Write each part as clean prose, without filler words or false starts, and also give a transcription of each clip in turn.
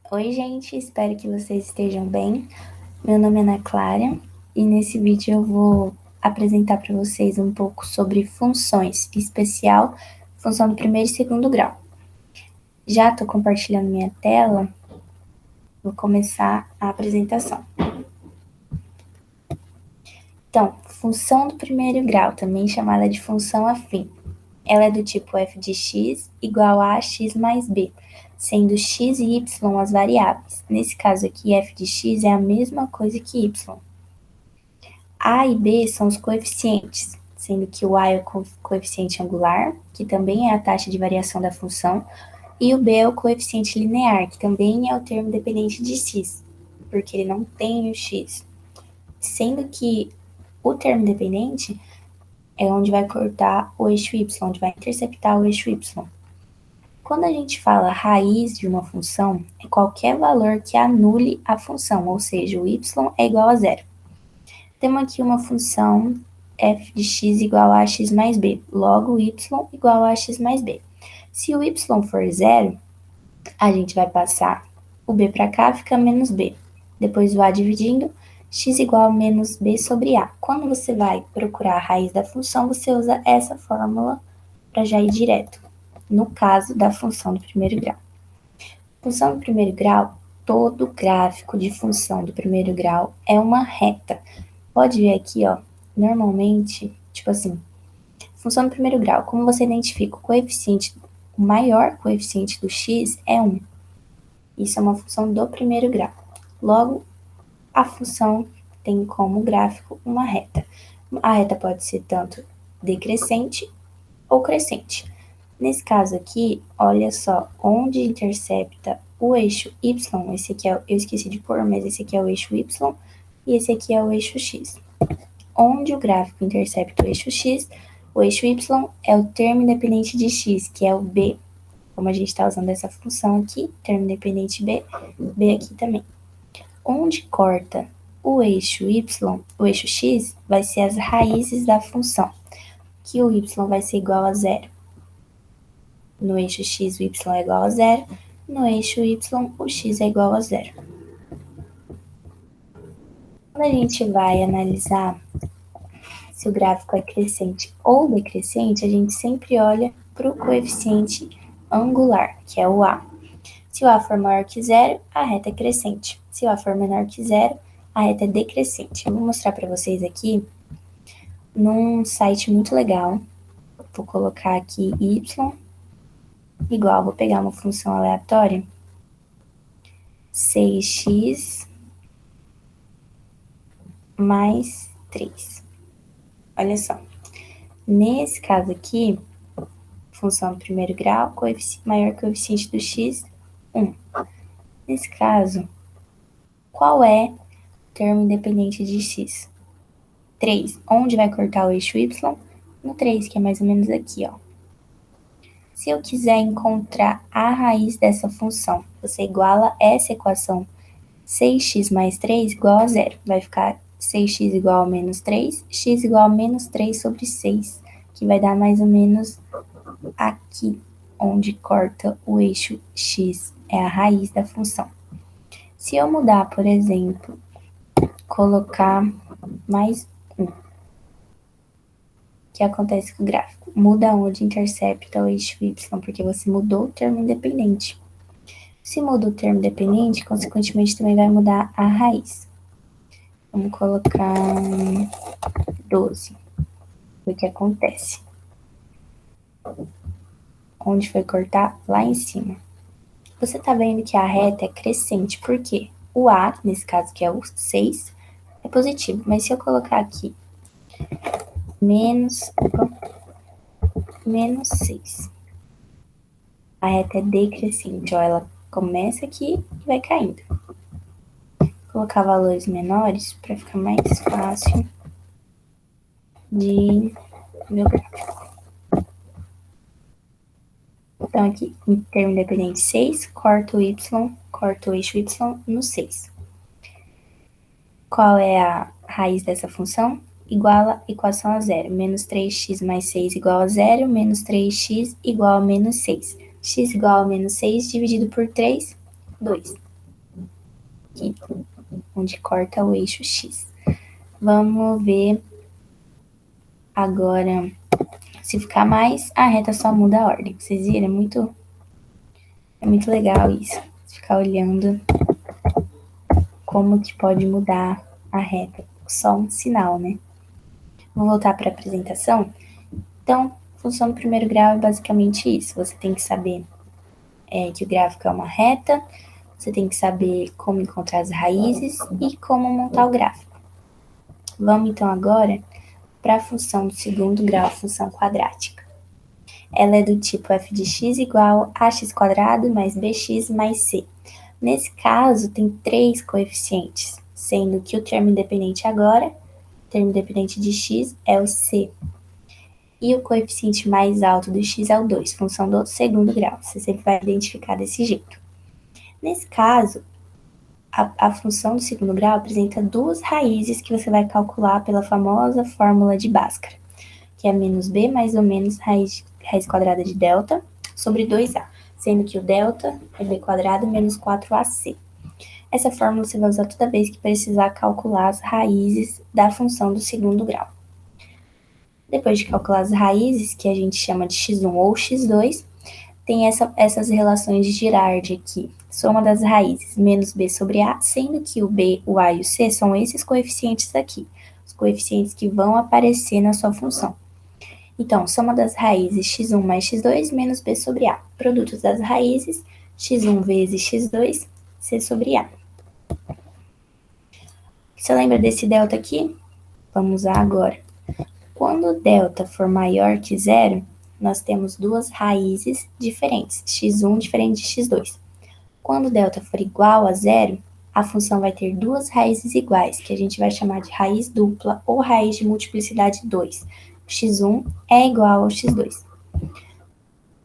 Oi, gente, espero que vocês estejam bem. Meu nome é Ana Clara e nesse vídeo eu vou apresentar para vocês um pouco sobre funções, em especial função do primeiro e segundo grau. Já estou compartilhando minha tela, vou começar a apresentação. Então, função do primeiro grau, também chamada de função afim. Ela é do tipo f de x igual a x mais b, sendo x e y as variáveis. Nesse caso aqui, f de x é a mesma coisa que y. A e b são os coeficientes, sendo que o a é o coeficiente angular, que também é a taxa de variação da função, e o b é o coeficiente linear, que também é o termo dependente de x, porque ele não tem o x. Sendo que o termo dependente é onde vai cortar o eixo y, onde vai interceptar o eixo y. Quando a gente fala raiz de uma função, é qualquer valor que anule a função, ou seja, o y é igual a zero. Temos aqui uma função f de x igual a x mais b, logo y igual a x mais b. Se o y for zero, a gente vai passar o b para cá, fica menos b. Depois o a dividindo, x igual a menos b sobre a. Quando você vai procurar a raiz da função, você usa essa fórmula para já ir direto. No caso da função do primeiro grau. Função do primeiro grau, todo gráfico de função do primeiro grau é uma reta. Pode ver aqui, ó, normalmente, tipo assim, função do primeiro grau, como você identifica o coeficiente, o maior coeficiente do x é 1. Isso é uma função do primeiro grau. Logo, a função tem como gráfico uma reta. A reta pode ser tanto decrescente ou crescente. Nesse caso aqui, olha só, onde intercepta o eixo y, esse aqui é, eu esqueci de pôr, mas esse aqui é o eixo y, e esse aqui é o eixo x. Onde o gráfico intercepta o eixo x, o eixo y é o termo independente de x, que é o b. Como a gente está usando essa função aqui, termo independente b, b aqui também. Onde corta o eixo y, o eixo x, vai ser as raízes da função, que o y vai ser igual a zero. No eixo x, o y é igual a zero. No eixo y, o x é igual a zero. Quando a gente vai analisar se o gráfico é crescente ou decrescente, a gente sempre olha para o coeficiente angular, que é o a. Se o a for maior que zero, a reta é crescente. Se o a for menor que zero, a reta é decrescente. Eu vou mostrar para vocês aqui num site muito legal. Vou colocar aqui y igual, vou pegar uma função aleatória, 6x mais 3. Olha só. Nesse caso aqui, função do primeiro grau, maior coeficiente do x, 1. Nesse caso, qual é o termo independente de x? 3. Onde vai cortar o eixo y? No 3, que é mais ou menos aqui, ó. Se eu quiser encontrar a raiz dessa função, você iguala essa equação 6x mais 3 igual a zero. Vai ficar 6x igual a menos 3, x igual a menos 3 sobre 6, que vai dar mais ou menos aqui, onde corta o eixo x, é a raiz da função. Se eu mudar, por exemplo, colocar mais 1, o que acontece com o gráfico? Muda onde intercepta o eixo y, porque você mudou o termo independente. Se muda o termo dependente, consequentemente também vai mudar a raiz. Vamos colocar 12. O que acontece? Onde foi cortar? Lá em cima. Você tá vendo que a reta é crescente, por quê? O A, nesse caso que é o 6, é positivo. Mas se eu colocar aqui menos 6, a reta é decrescente, ó, ela começa aqui e vai caindo. Vou colocar valores menores para ficar mais fácil de ver o gráfico. Então, aqui, em termo independente 6, corta o eixo y no 6. Qual é a raiz dessa função? Iguala a equação a zero. Menos 3x mais 6 igual a zero, menos 3x igual a menos 6. X igual a menos 6 dividido por 3, 2. aqui, onde corta o eixo X. Vamos ver agora, se ficar mais, a reta só muda a ordem. Vocês viram? É muito legal isso, ficar olhando como que pode mudar a reta. Só um sinal, né? Vou voltar para a apresentação. Então, função do primeiro grau é basicamente isso. Você tem que saber que o gráfico é uma reta, você tem que saber como encontrar as raízes e como montar o gráfico. Vamos então agora para a função do segundo grau, função quadrática. Ela é do tipo f de x igual a x quadrado mais bx mais c. Nesse caso, tem 3 coeficientes, sendo que o termo independente agora, o termo independente de x, é o c. E o coeficiente mais alto do x é o 2, função do segundo grau. Você sempre vai identificar desse jeito. Nesse caso, a função do segundo grau apresenta duas raízes que você vai calcular pela famosa fórmula de Bhaskara, que é menos b mais ou menos raiz quadrada de delta sobre 2a, sendo que o delta é b quadrado menos 4ac. Essa fórmula você vai usar toda vez que precisar calcular as raízes da função do segundo grau. Depois de calcular as raízes, que a gente chama de x1 ou x2, tem essas relações de Girard aqui. Soma das raízes, menos b sobre a, sendo que o b, o a e o c são esses coeficientes aqui, os coeficientes que vão aparecer na sua função. Então, soma das raízes x1 mais x2 menos b sobre a. Produtos das raízes, x1 vezes x2, c sobre a. Você lembra desse delta aqui? Vamos usar agora. Quando o delta for maior que zero, nós temos duas raízes diferentes, x1 diferente de x2. Quando o delta for igual a zero, a função vai ter duas raízes iguais, que a gente vai chamar de raiz dupla ou raiz de multiplicidade 2. x1 é igual ao x2.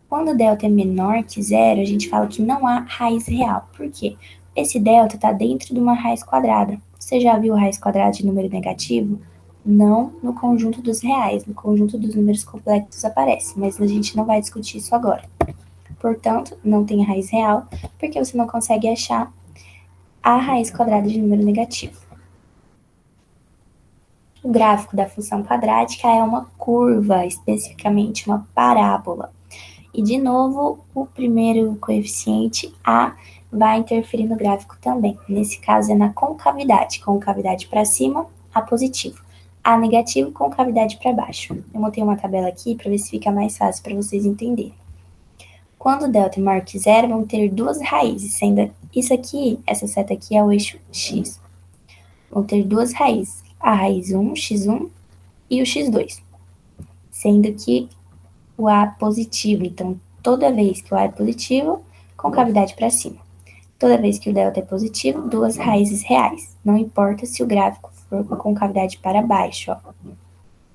Quando o delta é menor que zero, a gente fala que não há raiz real. Por quê? Esse delta está dentro de uma raiz quadrada. Você já viu raiz quadrada de número negativo? Não no conjunto dos reais, no conjunto dos números complexos aparece, mas a gente não vai discutir isso agora. Portanto, não tem raiz real, porque você não consegue achar a raiz quadrada de número negativo. O gráfico da função quadrática é uma curva, especificamente uma parábola. E, de novo, o primeiro coeficiente, a, vai interferir no gráfico também. Nesse caso, é na concavidade. Concavidade para cima, a positivo. A negativo, concavidade para baixo. Eu montei uma tabela aqui para ver se fica mais fácil para vocês entenderem. Quando o delta é maior que zero, vão ter duas raízes, sendo isso aqui, essa seta aqui é o eixo x. Vão ter duas raízes, a raiz 1, x1, e o x2, sendo que o a positivo. Então, toda vez que o a é positivo, concavidade para cima. Toda vez que o delta é positivo, duas raízes reais. Não importa se o gráfico for com concavidade para baixo, ó.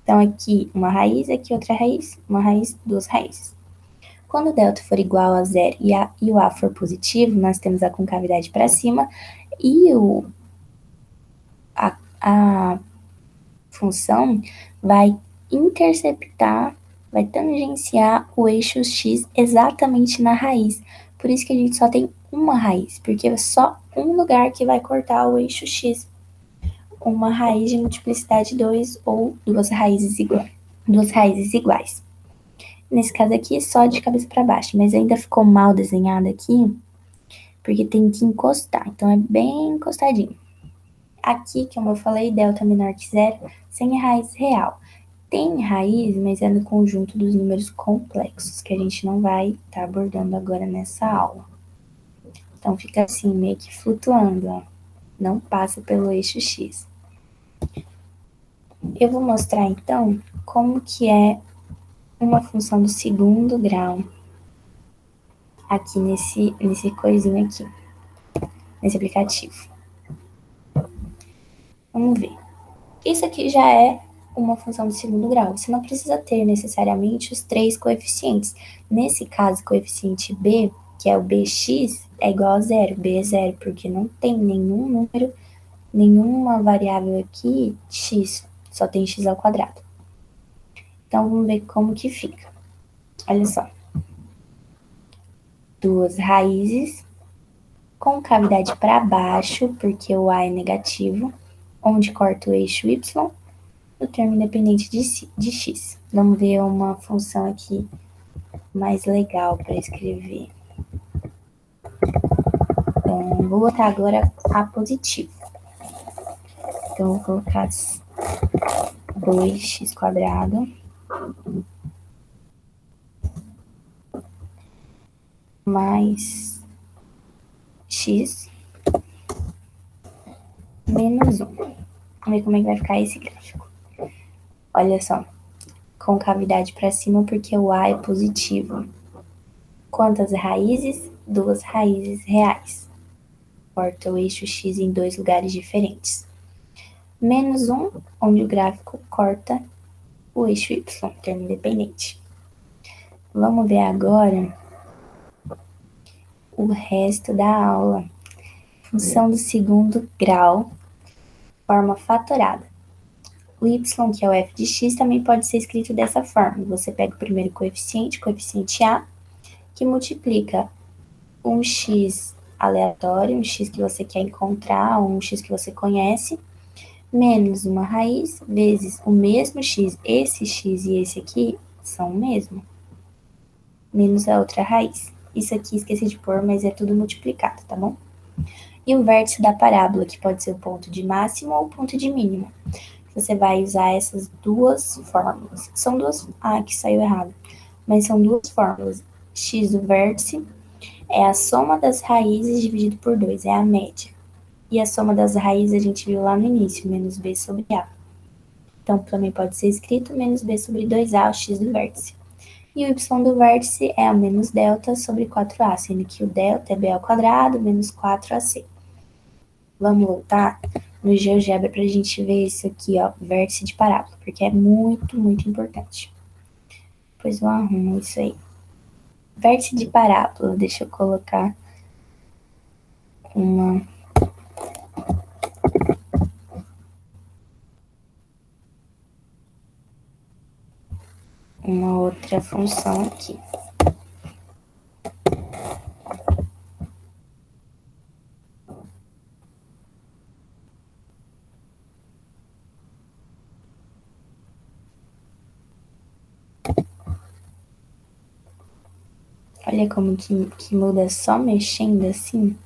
Então, aqui uma raiz, aqui outra raiz, uma raiz, duas raízes. Quando o delta for igual a zero e o a for positivo, nós temos a concavidade para cima e a função vai interceptar, vai tangenciar o eixo x exatamente na raiz. Por isso que a gente só tem uma raiz, porque é só um lugar que vai cortar o eixo x. Uma raiz de multiplicidade 2 ou duas raízes iguais. Nesse caso aqui, só de cabeça para baixo, mas ainda ficou mal desenhado aqui, porque tem que encostar, então é bem encostadinho. Aqui, como eu falei, delta menor que zero, sem raiz real. Tem raiz, mas é no conjunto dos números complexos, que a gente não vai estar abordando agora nessa aula. Então, fica assim, meio que flutuando, ó. Não passa pelo eixo x. Eu vou mostrar, então, como que é uma função do segundo grau aqui nesse coisinho aqui, nesse aplicativo. Vamos ver. Isso aqui já é uma função do segundo grau. Você não precisa ter necessariamente os três coeficientes. Nesse caso, o coeficiente b, que é o bx, é igual a zero. B é zero, porque não tem nenhum número, nenhuma variável aqui x, só tem x ao quadrado. Então, vamos ver como que fica. Olha só. Duas raízes Concavidade para baixo, porque o A é negativo, onde corta o eixo Y, o termo independente de x. Vamos ver uma função aqui mais legal para escrever. Então, vou botar agora A positivo. Então, vou colocar 2x² mais x menos 1. Vamos ver como é que vai ficar esse gráfico. Olha só, concavidade para cima porque o A é positivo. Quantas raízes? 2 raízes reais. Corta o eixo x em 2 lugares diferentes. Menos 1, onde o gráfico corta o eixo y, termo independente. Vamos ver agora o resto da aula. Função do segundo grau, forma fatorada. O y, que é o f de x, também pode ser escrito dessa forma. Você pega o primeiro coeficiente a, que multiplica um x aleatório, um x que você quer encontrar, ou um x que você conhece, menos uma raiz, vezes o mesmo x. Esse x e esse aqui são o mesmo, menos a outra raiz. Isso aqui esqueci de pôr, mas é tudo multiplicado, tá bom? E o vértice da parábola, que pode ser o ponto de máximo ou o ponto de mínimo. Você vai usar essas duas fórmulas. São duas... Ah, que saiu errado. Mas são duas fórmulas. X do vértice é a soma das raízes dividido por 2, é a média. E a soma das raízes a gente viu lá no início, menos b sobre a. Então, também pode ser escrito menos b sobre 2a, o x do vértice. E o y do vértice é a menos delta sobre 4a, sendo que o delta é b ao quadrado menos 4ac. Vamos voltar no GeoGebra para a gente ver isso aqui, ó, vértice de parábola, porque é muito, muito importante. Depois eu arrumo isso aí. Vértice de parábola, deixa eu colocar uma outra função aqui. Olha como que muda só mexendo assim.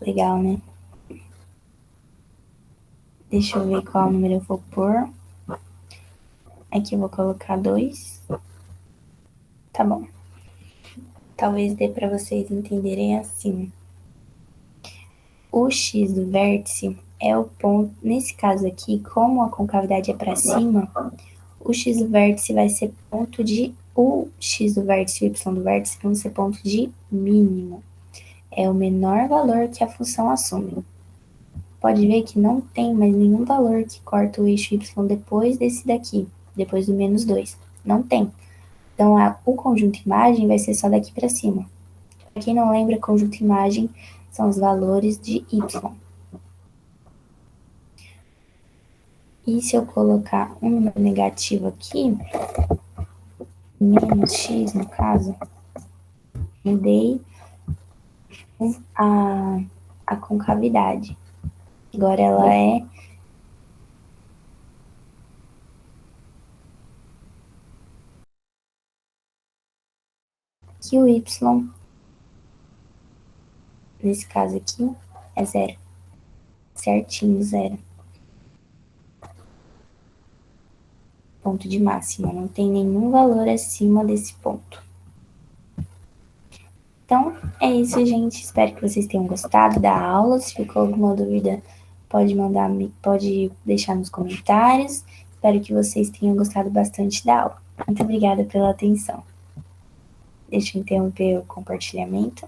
Legal, né? Deixa eu ver qual número eu vou pôr. Aqui eu vou colocar 2. Tá bom. Talvez dê para vocês entenderem assim. O x do vértice é o ponto... Nesse caso aqui, como a concavidade é para cima, o x do vértice vai ser ponto de... O x do vértice e o y do vértice vão ser ponto de mínimo. É o menor valor que a função assume. Pode ver que não tem mais nenhum valor que corta o eixo y depois desse daqui, depois do menos 2. Não tem. Então, o conjunto imagem vai ser só daqui para cima. Para quem não lembra, conjunto imagem são os valores de y. E se eu colocar um número negativo aqui, menos x no caso, mudei a concavidade. Agora ela é que o y, nesse caso aqui, é 0. Certinho, 0. Ponto de máxima, não tem nenhum valor acima desse ponto. Então, é isso, gente. Espero que vocês tenham gostado da aula. Se ficou alguma dúvida, pode deixar nos comentários. Espero que vocês tenham gostado bastante da aula. Muito obrigada pela atenção. Deixa eu interromper o compartilhamento.